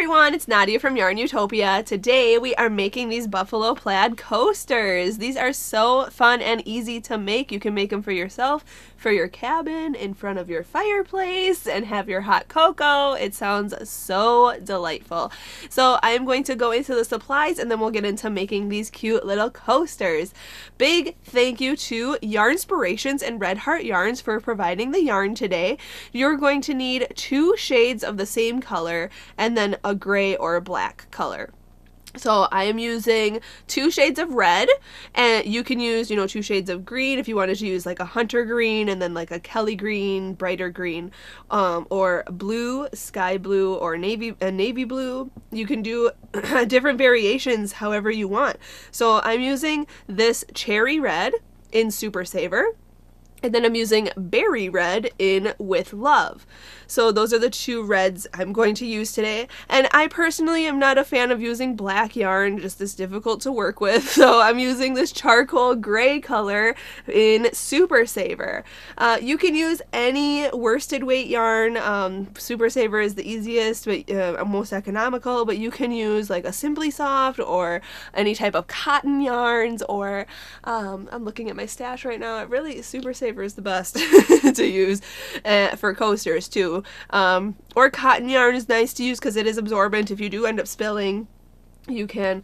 everyone, it's Nadia from YARNutopia. Today we are making these buffalo plaid coasters. These are so fun and easy to make. You can make them for yourself, for your cabin, in front of your fireplace, and have your hot cocoa. It sounds so delightful. So I am going to go into the supplies and then we'll get into making these cute little coasters. Big thank you to Yarnspirations and Red Heart Yarns for providing the yarn today. You're going to need 2 shades of the same color and then a gray or a black color. So I am using 2 shades of red, and you can use, 2 shades of green if you wanted to use like a hunter green and then like a Kelly green, brighter green, or blue, sky blue, or navy blue. You can do different variations however you want. So I'm using this cherry red in Super Saver. And then I'm using berry red in With Love. So those are the 2 reds I'm going to use today. And I personally am not a fan of using black yarn, just it's difficult to work with. So I'm using this charcoal gray color in Super Saver. You can use any worsted weight yarn. Super Saver is the easiest, but most economical, but you can use like a Simply Soft or any type of cotton yarns, or I'm looking at my stash right now. Super Saver is the best to use for coasters too. Or cotton yarn is nice to use because it is absorbent. If you do end up spilling, you can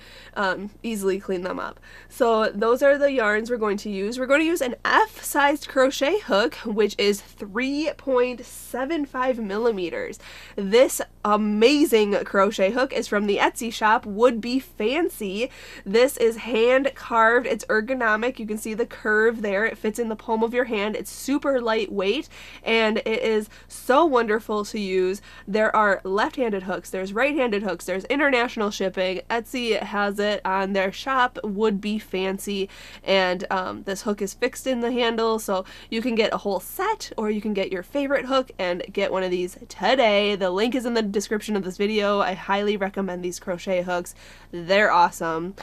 easily clean them up. So those are the yarns we're going to use. We're going to use an F-sized crochet hook, which is 3.75 millimeters. This amazing crochet hook is from the Etsy shop Would Be Fancy. This is hand carved. It's ergonomic. You can see the curve there. It fits in the palm of your hand. It's super lightweight and it is so wonderful to use. There are left-handed hooks, there's right-handed hooks, there's international shipping. Etsy has it on their shop, Would Be Fancy, and this hook is fixed in the handle, so you can get a whole set or you can get your favorite hook and get one of these today. The link is in the description of this video. I highly recommend these crochet hooks. They're awesome.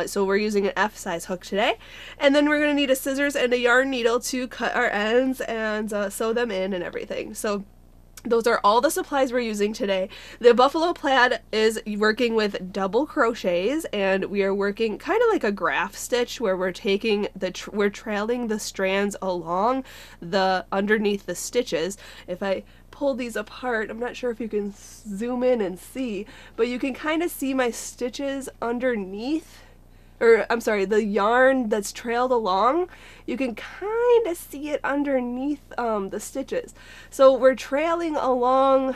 So we're using an F-size hook today, and then we're going to need a scissors and a yarn needle to cut our ends and sew them in and everything. So those are all the supplies we're using today. The buffalo plaid is working with double crochets, and we are working kind of like a graph stitch where we're taking we're trailing the strands along underneath the stitches. If I pull these apart, I'm not sure if you can zoom in and see, but you can kind of see my stitches underneath. Or I'm sorry, the yarn that's trailed along, you can kind of see it underneath the stitches. So we're trailing along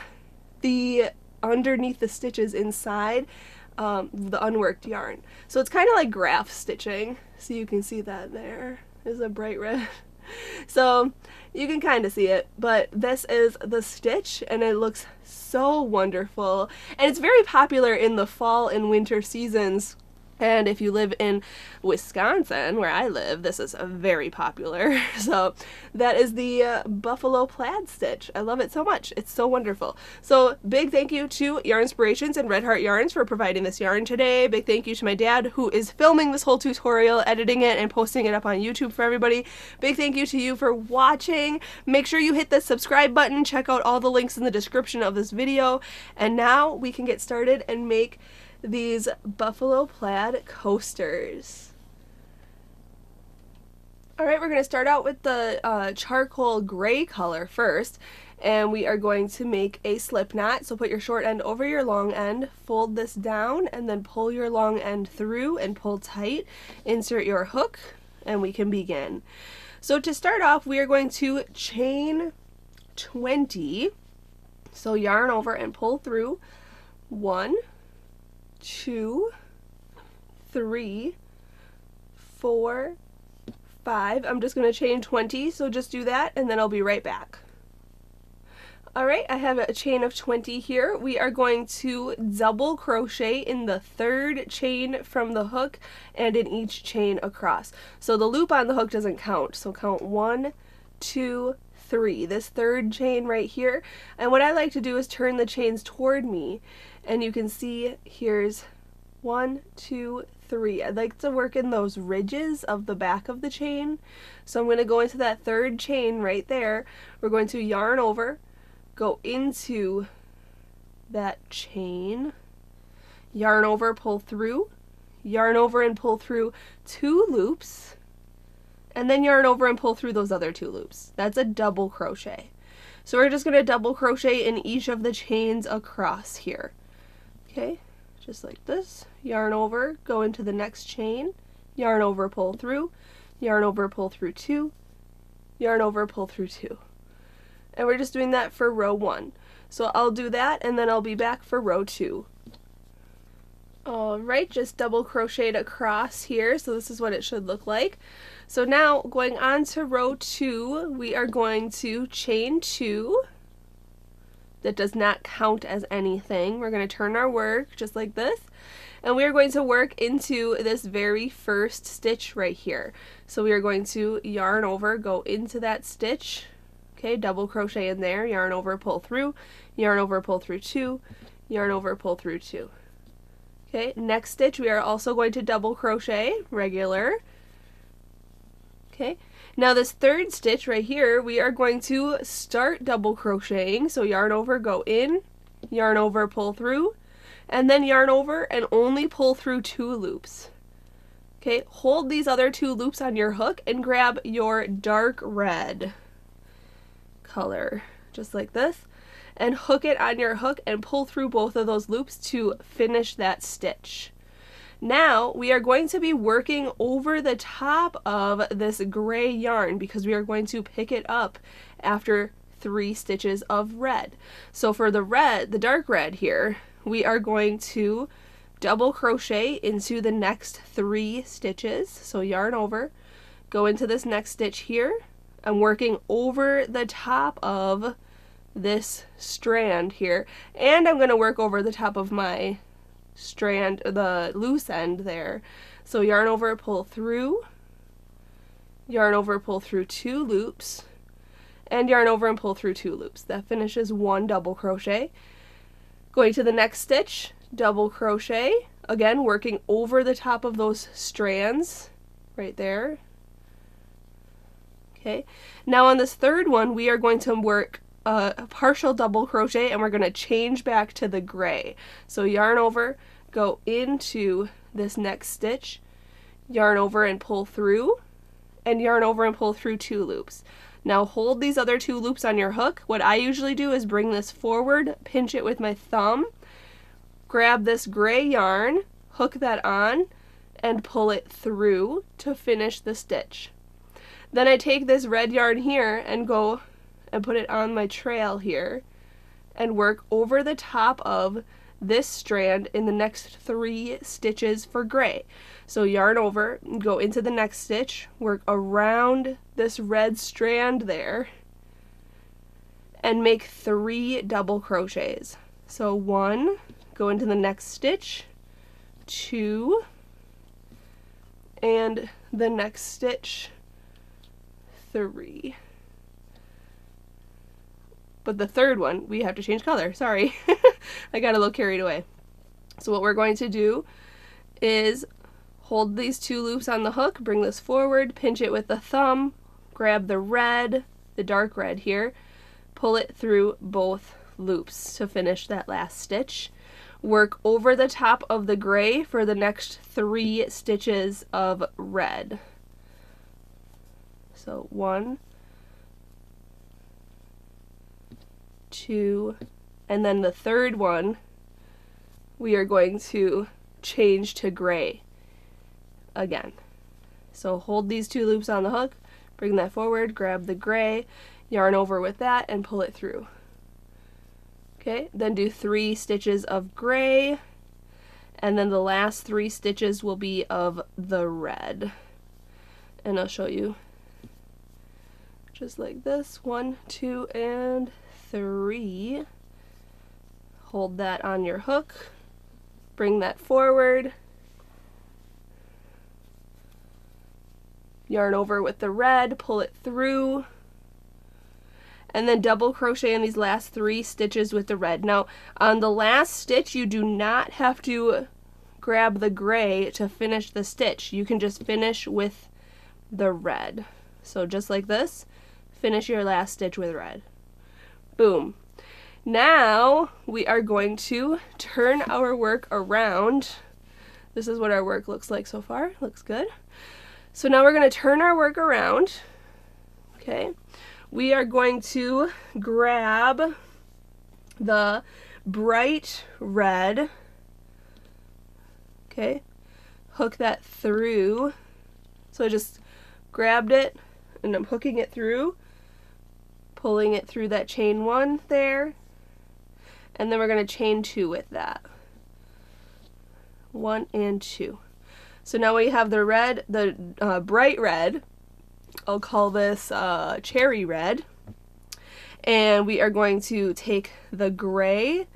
underneath the stitches inside the unworked yarn. So it's kind of like graph stitching. So you can see that there is a bright red. So you can kind of see it, but this is the stitch and it looks so wonderful. And it's very popular in the fall and winter seasons. And if you live in Wisconsin, where I live, this is very popular. So that is the buffalo plaid stitch. I love it so much. It's so wonderful. So big thank you to Yarnspirations and Red Heart Yarns for providing this yarn today. Big thank you to my dad who is filming this whole tutorial, editing it, and posting it up on YouTube for everybody. Big thank you to you for watching. Make sure you hit the subscribe button. Check out all the links in the description of this video. And now we can get started and make these buffalo plaid coasters. Alright, we're going to start out with the charcoal gray color first, and we are going to make a slip knot. So put your short end over your long end, fold this down, and then pull your long end through and pull tight. Insert your hook, and we can begin. So to start off, we are going to chain 20. So yarn over and pull through 1, 2, 3, 4, 5. I'm just going to chain 20, so just do that and then I'll be right back. Alright, I have a chain of 20 here. We are going to double crochet in the 3rd chain from the hook and in each chain across. So the loop on the hook doesn't count, so count 1, 2, 3. This 3rd chain right here. And what I like to do is turn the chains toward me, and you can see here's 1, 2, 3. I'd like to work in those ridges of the back of the chain. So I'm going to go into that 3rd chain right there. We're going to yarn over, go into that chain, yarn over, pull through, yarn over and pull through 2 loops, and then yarn over and pull through those other 2 loops. That's a double crochet. So we're just going to double crochet in each of the chains across here. Okay, just like this. Yarn over, go into the next chain, yarn over, pull through, yarn over, pull through 2, yarn over, pull through 2. And we're just doing that for row 1. So I'll do that and then I'll be back for row 2. Alright, just double crocheted across here, so this is what it should look like. So now going on to row 2, we are going to chain 2. That does not count as anything. We're going to turn our work just like this, and we are going to work into this very first stitch right here. So we are going to yarn over, go into that stitch, okay, double crochet in there, yarn over, pull through, yarn over, pull through 2, yarn over, pull through 2. Okay, next stitch we are also going to double crochet, regular. Okay, now this third stitch right here, we are going to start double crocheting. So yarn over, go in, yarn over, pull through, and then yarn over and only pull through 2 loops. Okay, hold these other 2 loops on your hook and grab your dark red color, just like this, and hook it on your hook and pull through both of those loops to finish that stitch. Now we are going to be working over the top of this gray yarn because we are going to pick it up after 3 stitches of red. So for the red, the dark red here, we are going to double crochet into the next 3 stitches. So yarn over, go into this next stitch here. I'm working over the top of this strand here, and I'm going to work over the top of my strand, the loose end there. So yarn over, pull through, yarn over, pull through 2 loops, and yarn over and pull through 2 loops. That finishes 1 double crochet. Going to the next stitch, double crochet, again working over the top of those strands right there. Okay, now on this third one we are going to work a partial double crochet, and we're going to change back to the gray. So yarn over, go into this next stitch, yarn over and pull through, and yarn over and pull through 2 loops. Now hold these other 2 loops on your hook. What I usually do is bring this forward, pinch it with my thumb, grab this gray yarn, hook that on, and pull it through to finish the stitch. Then I take this red yarn here and go and put it on my trail here and work over the top of this strand in the next 3 stitches for gray. So yarn over, go into the next stitch, work around this red strand there, and make 3 double crochets. So 1, go into the next stitch, 2, and the next stitch, 3. But the third one, we have to change color. Sorry. I got a little carried away. So what we're going to do is hold these 2 loops on the hook, bring this forward, pinch it with the thumb, grab the red, the dark red here, pull it through both loops to finish that last stitch. Work over the top of the gray for the next 3 stitches of red. So 1, 2, and then the third one we are going to change to gray again. So hold these 2 loops on the hook, bring that forward, grab the gray, yarn over with that, and pull it through. Okay, then do 3 stitches of gray, and then the last 3 stitches will be of the red. And I'll show you just like this, 1, 2, and 3. Hold that on your hook, bring that forward, yarn over with the red, pull it through, and then double crochet in these last 3 stitches with the red. Now on the last stitch you do not have to grab the gray to finish the stitch. You can just finish with the red. So just like this, finish your last stitch with red. Boom. Now we are going to turn our work around. This is what our work looks like so far. Looks good. So now we're going to turn our work around. Okay. We are going to grab the bright red. Okay. Hook that through. So I just grabbed it and I'm hooking it through, pulling it through that chain 1 there, and then we're going to chain 2 with that. 1 and 2. So now we have the red, the bright red. I'll call this cherry red. And we are going to take the gray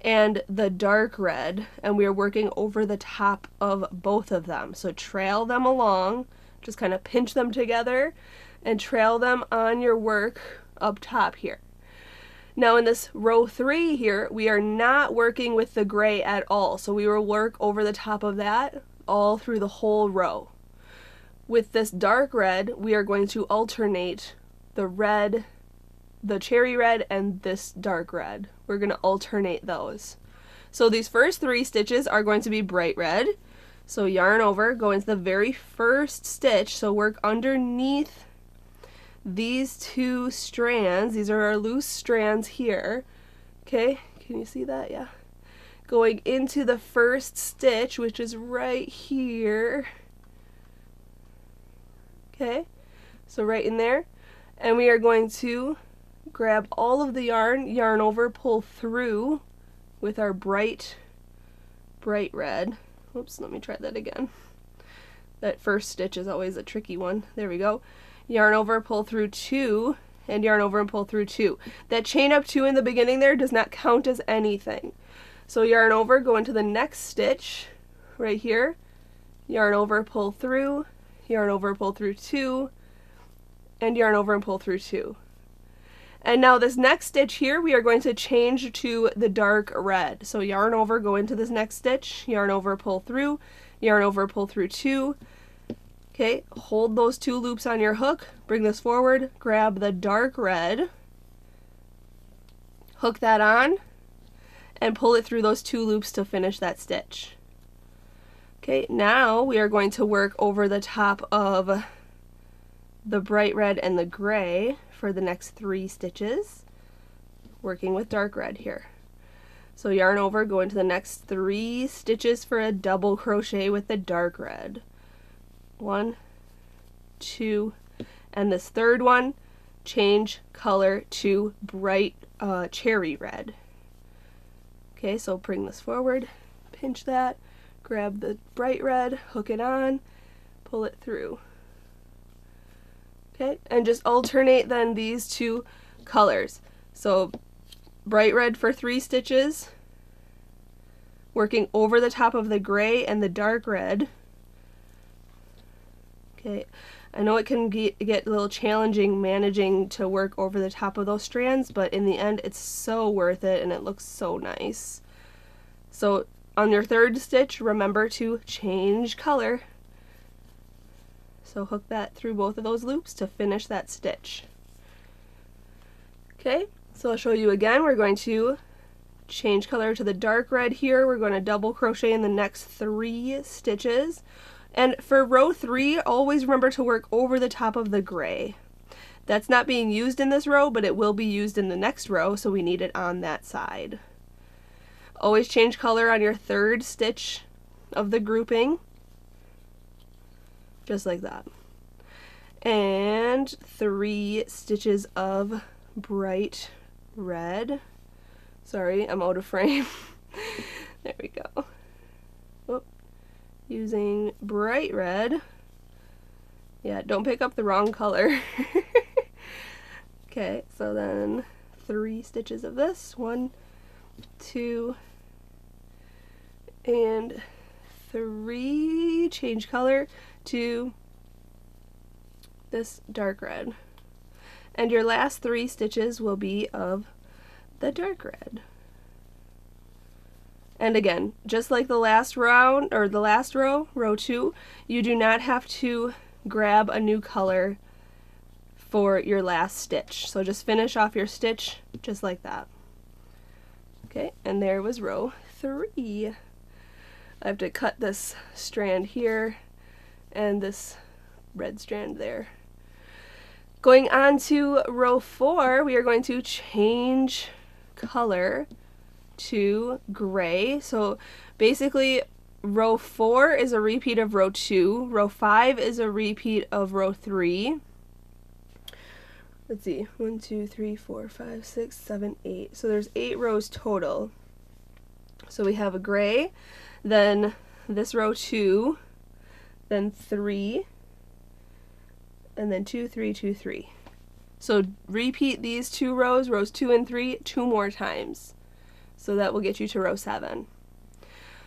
and the dark red, and we are working over the top of both of them. So trail them along, just kind of pinch them together and trail them on your work up top here. Now in this row 3 here, we are not working with the gray at all. So we will work over the top of that all through the whole row. With this dark red, we are going to alternate the red, the cherry red, and this dark red. We're going to alternate those. So these first 3 stitches are going to be bright red. So yarn over, go into the very first stitch, so work underneath these 2 strands. These are our loose strands here. Okay, can you see that? Yeah. Going into the first stitch, which is right here. Okay, so right in there. And we are going to grab all of the yarn over, pull through with our bright red. Oops, let me try that again. That first stitch is always a tricky one. There we go. Yarn over, pull through 2, and yarn over and pull through 2. That chain up 2 in the beginning there does not count as anything. So yarn over, go into the next stitch right here. Yarn over, pull through, yarn over, pull through 2, and yarn over and pull through 2. And now this next stitch here, we are going to change to the dark red. So yarn over, go into this next stitch, yarn over, pull through, yarn over, pull through 2. Okay, hold those 2 loops on your hook, bring this forward, grab the dark red, hook that on, and pull it through those 2 loops to finish that stitch. Okay, now we are going to work over the top of the bright red and the gray for the next 3 stitches, working with dark red here. So yarn over, go into the next 3 stitches for a double crochet with the dark red. 1, 2, and this third one, change color to bright cherry red. Okay, so bring this forward, pinch that, grab the bright red, hook it on, pull it through. Okay, and just alternate then these 2 colors. So bright red for 3 stitches, working over the top of the gray and the dark red. Okay, I know it can get a little challenging managing to work over the top of those strands, but in the end it's so worth it and it looks so nice. So on your 3rd stitch, remember to change color. So hook that through both of those loops to finish that stitch. Okay, so I'll show you again. We're going to change color to the dark red here. We're going to double crochet in the next 3 stitches. And for row 3, always remember to work over the top of the gray. That's not being used in this row, but it will be used in the next row, so we need it on that side. Always change color on your 3rd stitch of the grouping. Just like that. And 3 stitches of bright red. Sorry, I'm out of frame. There we go. Whoop. Using bright red. Yeah, don't pick up the wrong color. Okay, so then 3 stitches of this. 1, 2, and 3. Change color to this dark red. And your last 3 stitches will be of the dark red. And again, just like the last round, or the last row, row 2, you do not have to grab a new color for your last stitch. So just finish off your stitch just like that. Okay, and there was row 3. I have to cut this strand here and this red strand there. Going on to row 4, we are going to change color to gray. So basically row 4 is a repeat of row 2, row 5 is a repeat of row 3. Let's see, 1, 2, 3, 4, 5, 6, 7, 8. So there's 8 rows total. So we have a gray, then this row 2, then 3, and then 2, 3, 2, 3. So repeat these 2 rows, rows 2 and 3, 2 more times. So that will get you to row 7.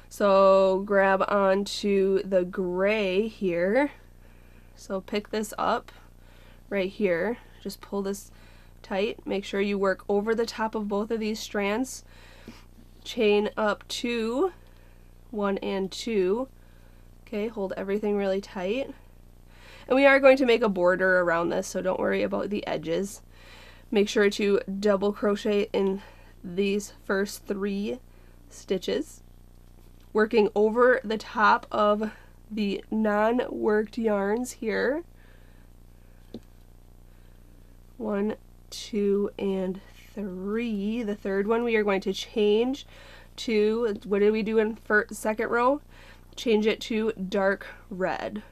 So grab onto the gray here. So pick this up right here. Just pull this tight. Make sure you work over the top of both of these strands. Chain up 2, 1 and 2. Okay, hold everything really tight. And we are going to make a border around this, so don't worry about the edges. Make sure to double crochet in these first 3 stitches, working over the top of the non-worked yarns here. 1, 2, and 3. The third one we are going to change to, what did we do in second row? Change it to dark red.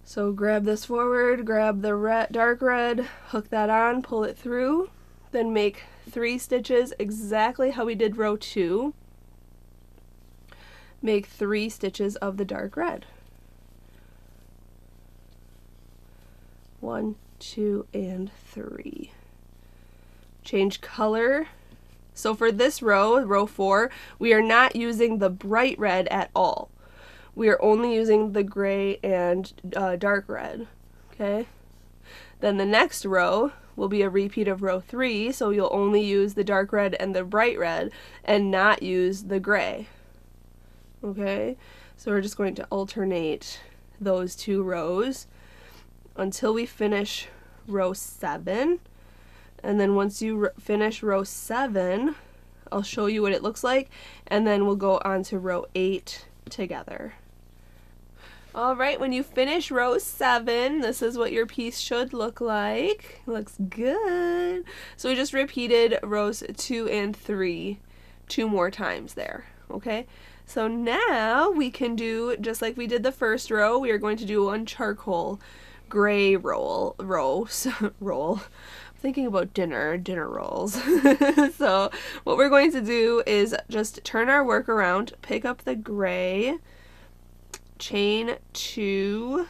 So grab this forward, grab the dark red, hook that on, pull it through, then make 3 stitches exactly how we did row 2. Make 3 stitches of the dark red. 1, 2, and 3. Change color. So for this row, row 4, we are not using the bright red at all. We are only using the gray and dark red, okay? Then the next row will be a repeat of row 3, so you'll only use the dark red and the bright red and not use the gray, okay? So we're just going to alternate those 2 rows until we finish row 7. And then once you finish row 7, I'll show you what it looks like, and then we'll go on to row 8 together. Alright, when you finish row 7, this is what your piece should look like. Looks good. So we just repeated rows 2 and 3 2 more times there, okay? So now we can do, just like we did the first row, we are going to do 1 charcoal gray roll. I'm thinking about dinner rolls. So what we're going to do is just turn our work around, pick up the gray, chain 2,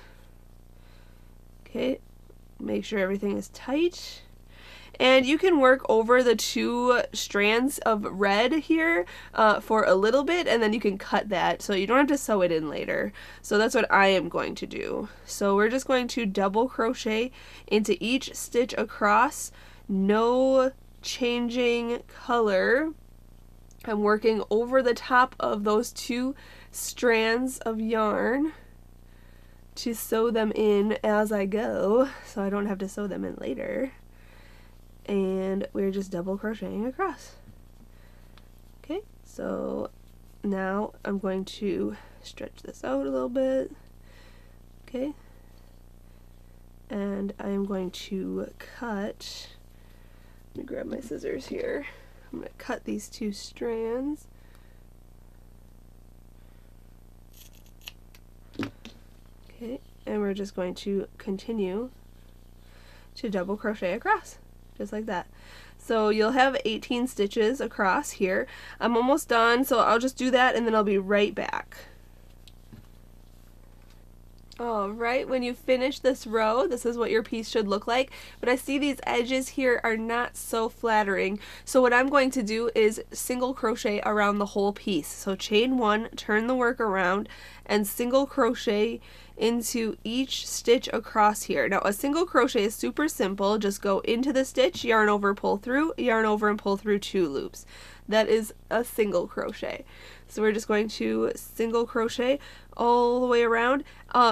okay, make sure everything is tight, and you can work over the 2 strands of red here for a little bit, and then you can cut that so you don't have to sew it in later. So that's what I am going to do. So we're just going to double crochet into each stitch across, no changing color. I'm working over the top of those 2 strands of yarn to sew them in as I go, so I don't have to sew them in later. And we're just double crocheting across. Okay, so now I'm going to stretch this out a little bit. Okay, and I am going to cut, let me grab my scissors here. I'm going to cut these 2 strands. Okay, and we're just going to continue to double crochet across, just like that. So you'll have 18 stitches across here. I'm almost done, so I'll just do that and then I'll be right back. Alright, when you finish this row, this is what your piece should look like, but I see these edges here are not so flattering, so what I'm going to do is single crochet around the whole piece. So chain 1, turn the work around, and single crochet into each stitch across here. Now a single crochet is super simple, just go into the stitch, yarn over, pull through, yarn over and pull through 2 loops. That is a single crochet. So we're just going to single crochet all the way around.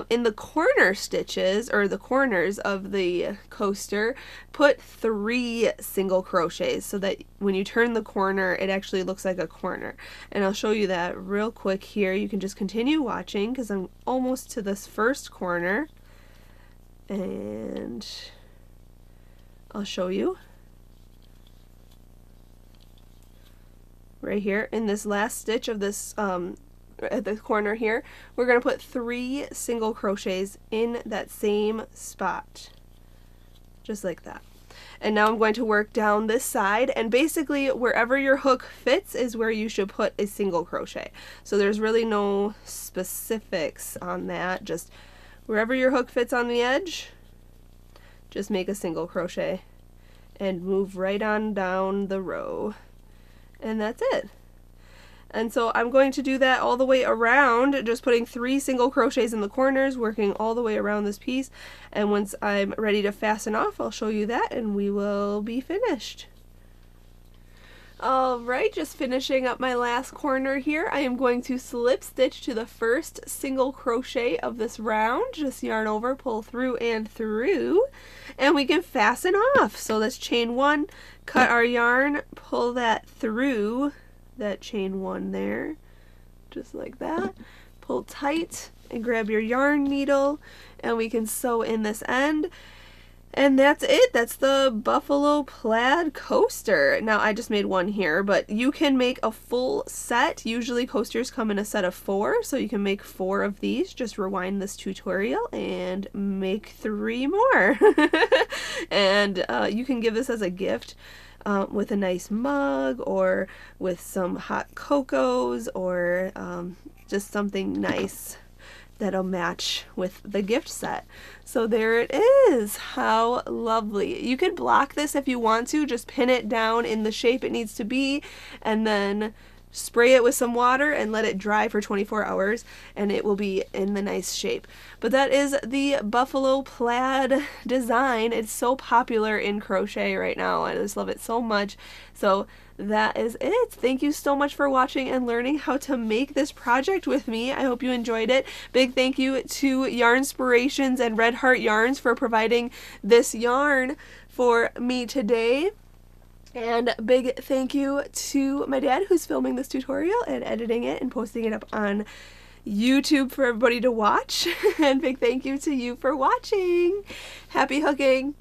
In the corner stitches, or the corners of the coaster, put 3 single crochets so that when you turn the corner it actually looks like a corner. And I'll show you that real quick here. You can just continue watching because I'm almost to this first corner, and I'll show you. Right here in this last stitch of this at the corner here, we're going to put 3 single crochets in that same spot, just like that. And now I'm going to work down this side, and basically wherever your hook fits is where you should put a single crochet. So there's really no specifics on that, just wherever your hook fits on the edge, just make a single crochet and move right on down the row. And that's it. And so I'm going to do that all the way around, just putting 3 single crochets in the corners, working all the way around this piece. And once I'm ready to fasten off, I'll show you that and we will be finished. Alright, just finishing up my last corner here. I am going to slip stitch to the first single crochet of this round. Just yarn over, pull through and through, and we can fasten off. So let's chain 1, cut our yarn, pull that through that chain 1 there, just like that. Pull tight and grab your yarn needle, and we can sew in this end. And that's it. That's the buffalo plaid coaster. Now I just made 1 here, but you can make a full set. Usually coasters come in a set of 4, so you can make 4 of these. Just rewind this tutorial and make 3 more. And you can give this as a gift with a nice mug, or with some hot cocos, or just something nice that'll match with the gift set. So there it is. How lovely. You could block this if you want to, just pin it down in the shape it needs to be, and then spray it with some water and let it dry for 24 hours, and it will be in the nice shape. But that is the buffalo plaid design. It's so popular in crochet right now. I just love it so much. So that is it. Thank you so much for watching and learning how to make this project with me. I hope you enjoyed it. Big thank you to Yarnspirations and Red Heart Yarns for providing this yarn for me today. And big thank you to my dad, who's filming this tutorial and editing it and posting it up on YouTube for everybody to watch. And big thank you to you for watching. Happy hooking!